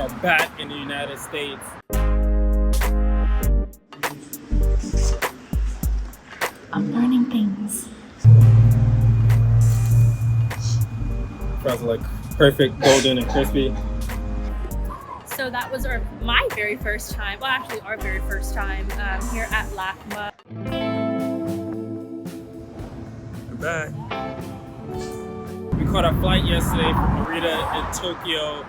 are back in the United States. I'm learning things. Fries are like perfect, golden and crispy. So that was my very first time, well actually our very first time here at LACMA. We're back. We caught a flight yesterday from Narita in Tokyo,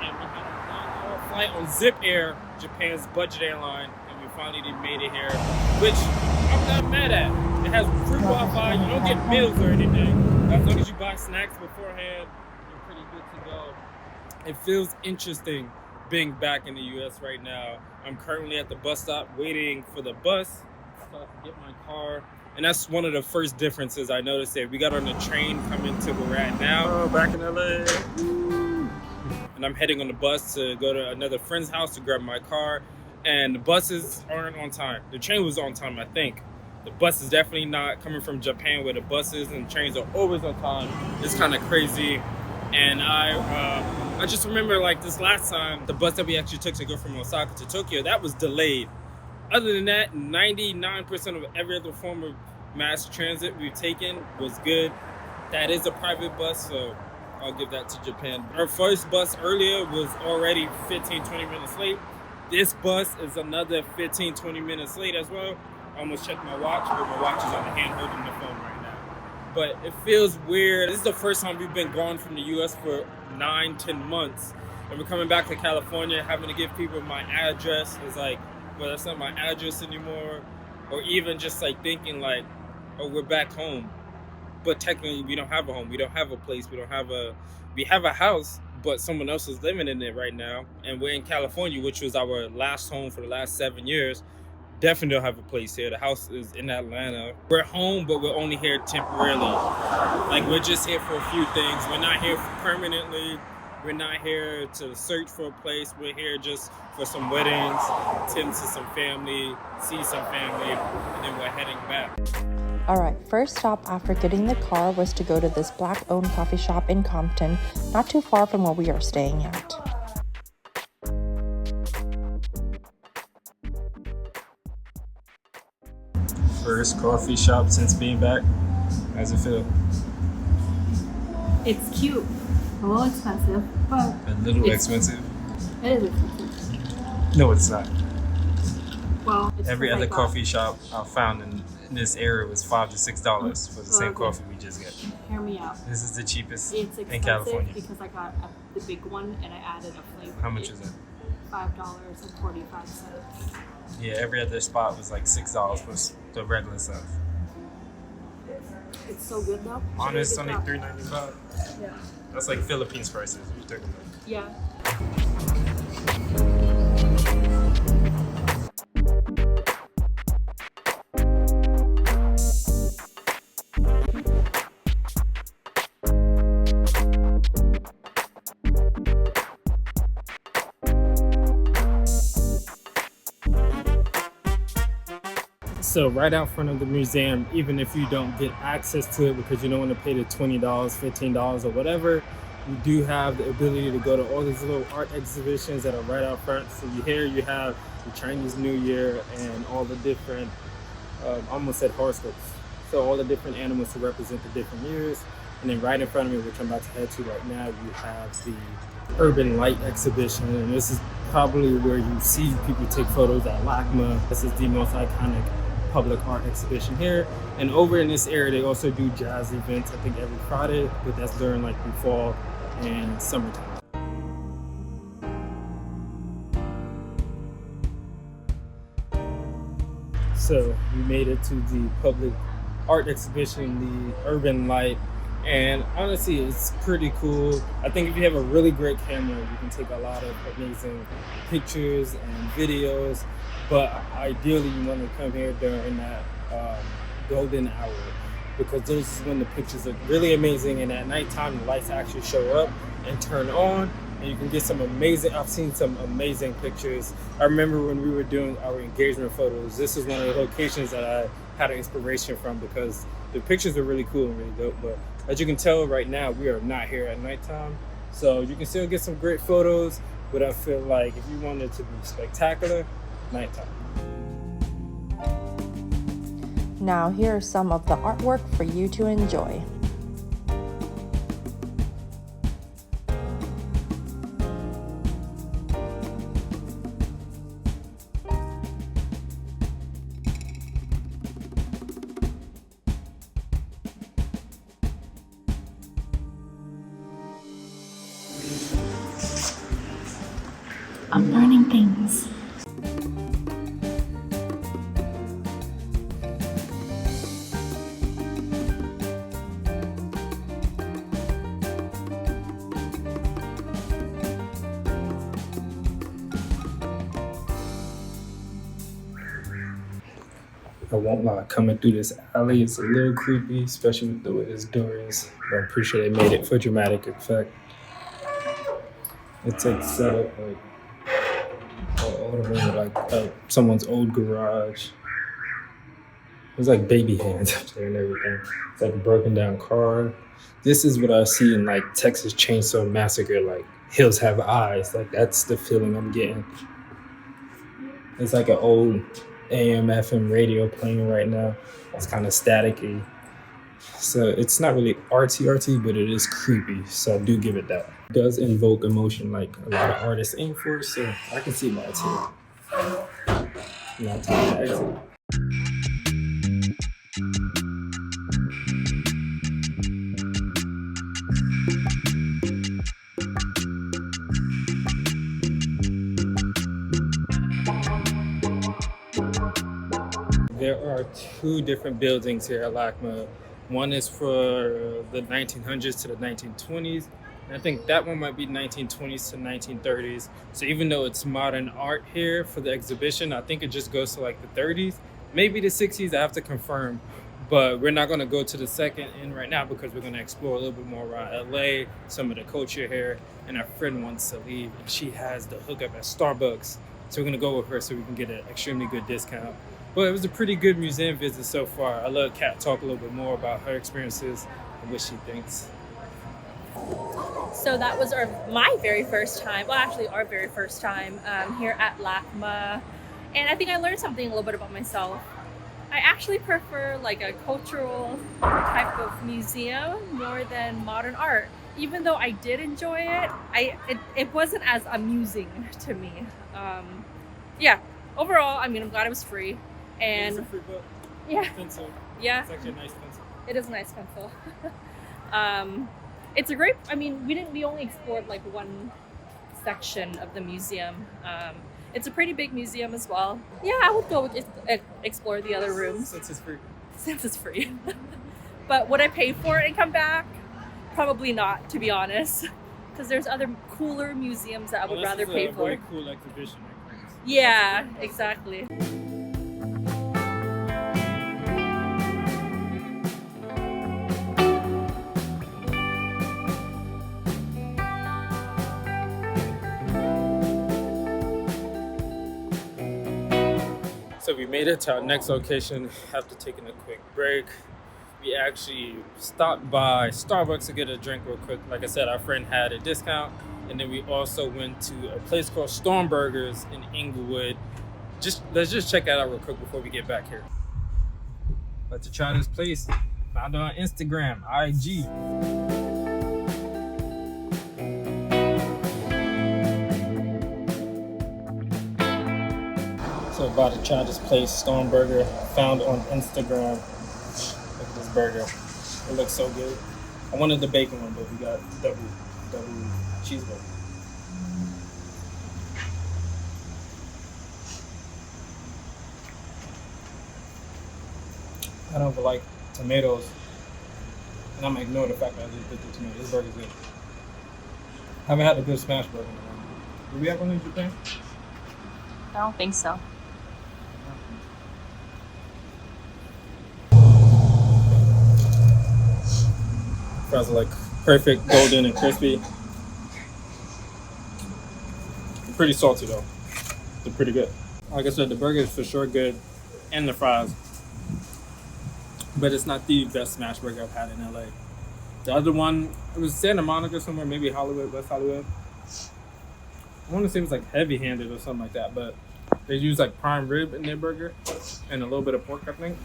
and we had a flight on Zip Air, Japan's budget airline, and we finally made it here, which I'm not mad at. It has free Wi-Fi, you don't get meals or anything. As long as you buy snacks beforehand, you're pretty good to go. It feels interesting being back in the US right now. I'm currently at the bus stop waiting for the bus so I can get my car. And that's one of the first differences I noticed there. We got on the train coming to where we're at now. Oh, back in LA. And I'm heading on the bus to go to another friend's house to grab my car. And the buses aren't on time. The train was on time, I think. The bus is definitely not coming from Japan where the buses and trains are always on time. It's kind of crazy. And I just remember like this last time, the bus that we actually took to go from Osaka to Tokyo, that was delayed. Other than that, 99% of every other form of mass transit we've taken was good. That is a private bus, so I'll give that to Japan. Our first bus earlier was already 15-20 minutes late. This bus is another 15-20 minutes late as well. I almost checked my watch, but my watch is on the hand holding the phone right now. But it feels weird. This is the first time we've been gone from the US for 9-10 months. And we're coming back to California, having to give people my address. It's like, well, that's not my address anymore. Or even just like thinking like, oh, we're back home. But technically we don't have a home. We don't have a place. We have a house, but someone else is living in it right now. And we're in California, which was our last home for the last 7 years. Definitely don't have a place here. The house is in Atlanta. We're home, but we're only here temporarily. Like, we're just here for a few things. We're not here permanently. We're not here to search for a place. We're here just for some weddings, tend to some family, see some family, and then we're heading back. Alright, first stop after getting the car was to go to this black-owned coffee shop in Compton, not too far from where we are staying at. First coffee shop since being back. How's it feel? It's cute, a little expensive, but A little expensive? it is expensive. No, it's not. Well, it's Every other like coffee shop I found in this area was $5 to $6 for the same coffee we just got. Hear me out. This is the cheapest It's in expensive California. because I got the big one and I added a flavor. How much is it? $5.45. Yeah, every other spot was like $6 for the regular stuff. It's so good though. Honest, Really only good job. $3.95. Yeah. That's like Philippines prices. You're talking about. Yeah. So right out front of the museum, even if you don't get access to it because you don't want to pay the $20, $15 or whatever, you do have the ability to go to all these little art exhibitions that are right out front. So you have the Chinese New Year and all the different, I almost said horoscopes. So all the different animals to represent the different years. And then right in front of me, which I'm about to head to right now, you have the Urban Light exhibition. And this is probably where you see people take photos at LACMA. This is the most iconic public art exhibition here. And over in this area, they also do jazz events, I think every Friday, but that's during like the fall and summertime. So we made it to the public art exhibition, the Urban Light, and honestly, it's pretty cool. I think if you have a really great camera, you can take a lot of amazing pictures and videos, but ideally you want to come here during that golden hour, because those is when the pictures look really amazing, and at nighttime the lights actually show up and turn on, and you can get some amazing, I've seen some amazing pictures. I remember when we were doing our engagement photos, this is one of the locations that I had an inspiration from, because the pictures are really cool and really dope. But as you can tell right now, we are not here at nighttime, so you can still get some great photos. but I feel like if you want it to be spectacular, nighttime. Now here are some of the artwork for you to enjoy. I'm learning things. I won't lie, coming through this alley, it's a little creepy, especially with the way this door is. But I'm pretty sure they made it for dramatic effect. It's like set up like all the way like someone's old garage. There's like baby hands up there and everything. It's like a broken down car. This is what I see in like Texas Chainsaw Massacre, like Hills Have Eyes. Like that's the feeling I'm getting. It's like an old AM FM radio playing right now. It's kind of staticky. So it's not really artsy, but it is creepy. So I do give it that. It does invoke emotion like a lot of artists aim for, so I can see why it's here. Not to the exit. There are two different buildings here at LACMA. One is for the 1900s to the 1920s. And I think that one might be 1920s to 1930s. So even though it's modern art here for the exhibition, I think it just goes to like the 30s, maybe the 60s, I have to confirm. But we're not gonna go to the second end right now because we're gonna explore a little bit more around LA, some of the culture here. And our friend wants to leave and she has the hookup at Starbucks. So we're gonna go with her so we can get an extremely good discount. But it was a pretty good museum visit so far. I let Kat talk a little bit more about her experiences and what she thinks. So that was my very first time, well actually our very first time here at LACMA. And I think I learned something a little bit about myself. I actually prefer like a cultural type of museum more than modern art. Even though I did enjoy it, it wasn't as amusing to me. Yeah, overall, I mean, I'm glad it was free. And It's a free book. yeah, Pencil. yeah, It's actually a nice pencil. it is a nice pencil. It's a great, I mean, we only explored like one section of the museum. It's a pretty big museum as well. Yeah, I would go explore the other rooms. Since it's free. Since it's free. But would I pay for it and come back? Probably not, to be honest. Because there's other cooler museums that I would rather pay for. Really cool exhibition. Yeah, exactly. So we made it to our next location after taking a quick break. We actually stopped by Starbucks to get a drink real quick. Like I said, our friend had a discount. And then we also went to a place called Stormburgers in Inglewood. Let's just check that out real quick before we get back here. Let's try this place. Found it on Instagram, IG. So about to try this place, Stormburger, found on Instagram. Look at this burger. It looks so good. I wanted the bacon one, but we got double cheeseburger. I don't like tomatoes, and I'm gonna ignore the fact that I just put the tomato. This burger's good. Haven't had a good smashburger in a while. Do we have one in Japan? I don't think so. Fries are like perfect, golden and crispy. They're pretty salty though. They're pretty good. Like I said, the burger is for sure good, and the fries. But it's not the best smash burger I've had in LA. The other one, it was Santa Monica somewhere, maybe Hollywood, West Hollywood. I want to say it was like heavy-handed or something like that, but they use like prime rib in their burger and a little bit of pork, I think.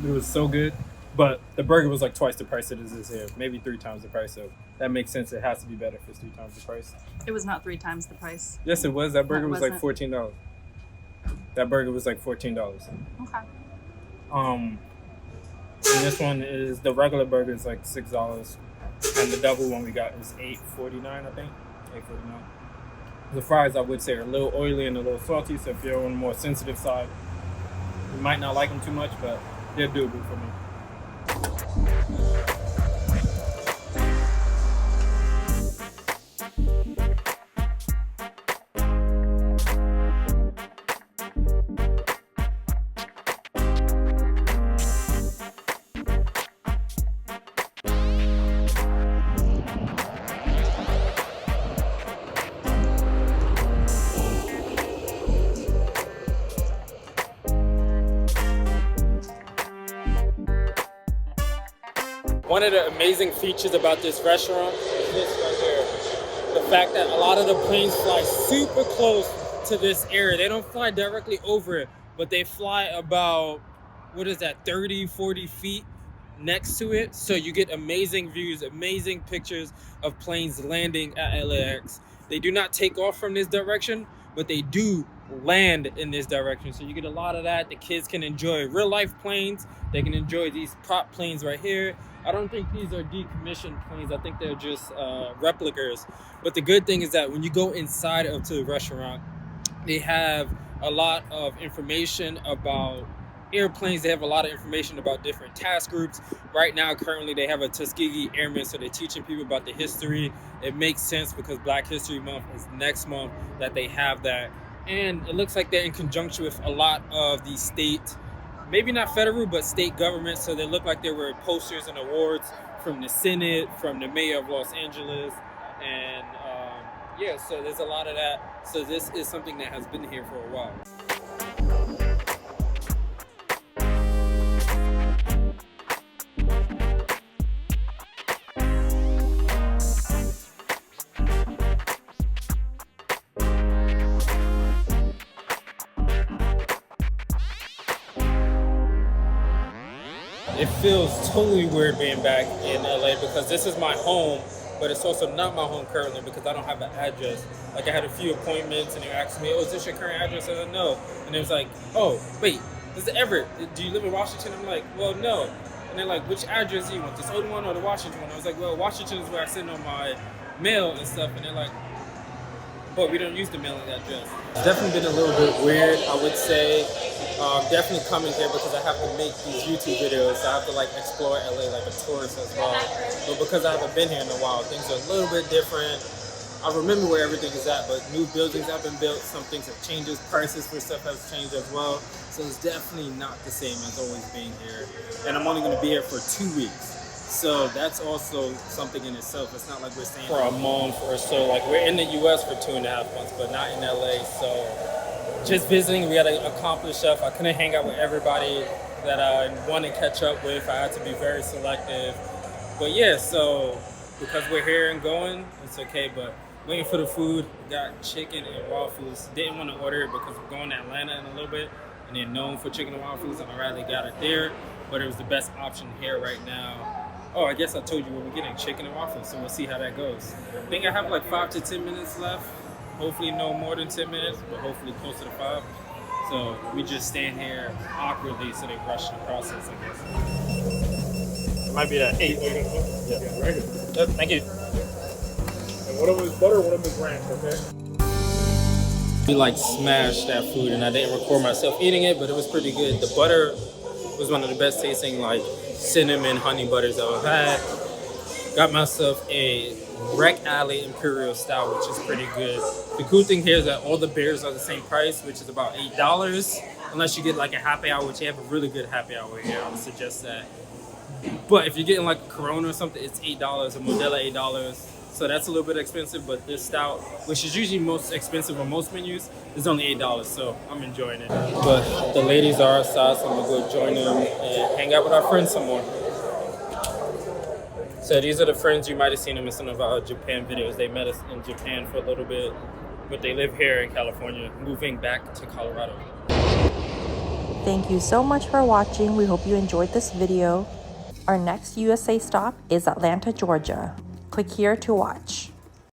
It was so good, but the burger was like twice the price it is here, maybe 3 times the price. So that makes sense. It has to be better if it's 3 times the price. It was not 3 times the price. Yes, it was. That burger was like wasn't. $14. That burger was like $14. Okay. And this one is the regular burger is like $6, and the double one we got is $8.49, I think. $8.49. The fries, I would say, are a little oily and a little salty, so if you're on the more sensitive side, you might not like them too much, but they're doable for me. One of the amazing features about this restaurant is this right here. The fact that a lot of the planes fly super close to this area. They don't fly directly over it, but they fly about, 30, 40 feet next to it. So you get amazing views, amazing pictures of planes landing at LAX. They do not take off from this direction, but they do land in this direction. So you get a lot of that. The kids can enjoy real life planes. They can enjoy these prop planes right here. I don't think these are decommissioned planes. I think they're just replicas. But the good thing is that when you go inside of the restaurant, they have a lot of information about airplanes. They have a lot of information about different task groups. Right now, currently, they have a Tuskegee Airman, so they're teaching people about the history. It makes sense because Black History Month is next month that they have that. And it looks like they're in conjunction with a lot of the state, maybe not federal, but state government. So they look like there were posters and awards from the Senate, from the mayor of Los Angeles. And yeah, so there's a lot of that. So this is something that has been here for a while. It feels totally weird being back in LA because this is my home, but it's also not my home currently because I don't have an address. Like I had a few appointments and they asked me, oh, is this your current address? I said, no. And it was like, oh, wait, this is Everett. Do you live in Washington? I'm like, well, no. And they're like, which address do you want, this old one or the Washington one? I was like, well, Washington is where I send on my mail and stuff. And they're like, but we don't use the mailing address. It's definitely been a little bit weird, I would say. Definitely coming here because I have to make these YouTube videos. So I have to like explore LA like a tourist as well. But because I haven't been here in a while, things are a little bit different. I remember where everything is at, but new buildings have been built. Some things have changed. Prices for stuff has changed as well. So it's definitely not the same as always being here. And I'm only going to be here for 2 weeks. So that's also something in itself. It's not like we're staying for a month or so. Like we're in the US for 2.5 months, but not in LA. So just visiting, we had to accomplish stuff. I couldn't hang out with everybody that I want to catch up with. I had to be very selective. But yeah, so because we're here and going, it's okay. But waiting for the food, we got chicken and waffles. Didn't want to order it because we're going to Atlanta in a little bit. And they're known for chicken and waffles, and I rather got it there. But it was the best option here right now. Oh, I guess I told you we're getting chicken and waffles, so we'll see how that goes. I think I have like 5 to 10 minutes left. Hopefully no more than 10 minutes, but hopefully closer to 5. So we just stand here awkwardly so they rush the process, I guess. It might be at 8. Yeah, right here. Yep, thank you. And one of them is butter, one of them is ranch, okay? We like smashed that food, and I didn't record myself eating it, but it was pretty good. The butter was one of the best tasting like cinnamon honey butters I've had. Got myself a Wreck Alley Imperial Style, which is pretty good. The cool thing here is that all the beers are the same price, which is about $8, unless you get like a happy hour, which they have a really good happy hour here. I would suggest that. But if you're getting like a Corona or something, it's $8, a Modelo $8. So that's a little bit expensive, but this stout, which is usually most expensive on most menus, is only $8, so I'm enjoying it. But the ladies are outside, so I'm gonna go join them and hang out with our friends some more. So So these are the friends you might have seen them in some of our Japan videos. They met us in Japan for a little bit, but they live here in California, moving back to Colorado. Thank you so much for watching. We hope you enjoyed this video. Our next USA stop is Atlanta, Georgia. Click here to watch.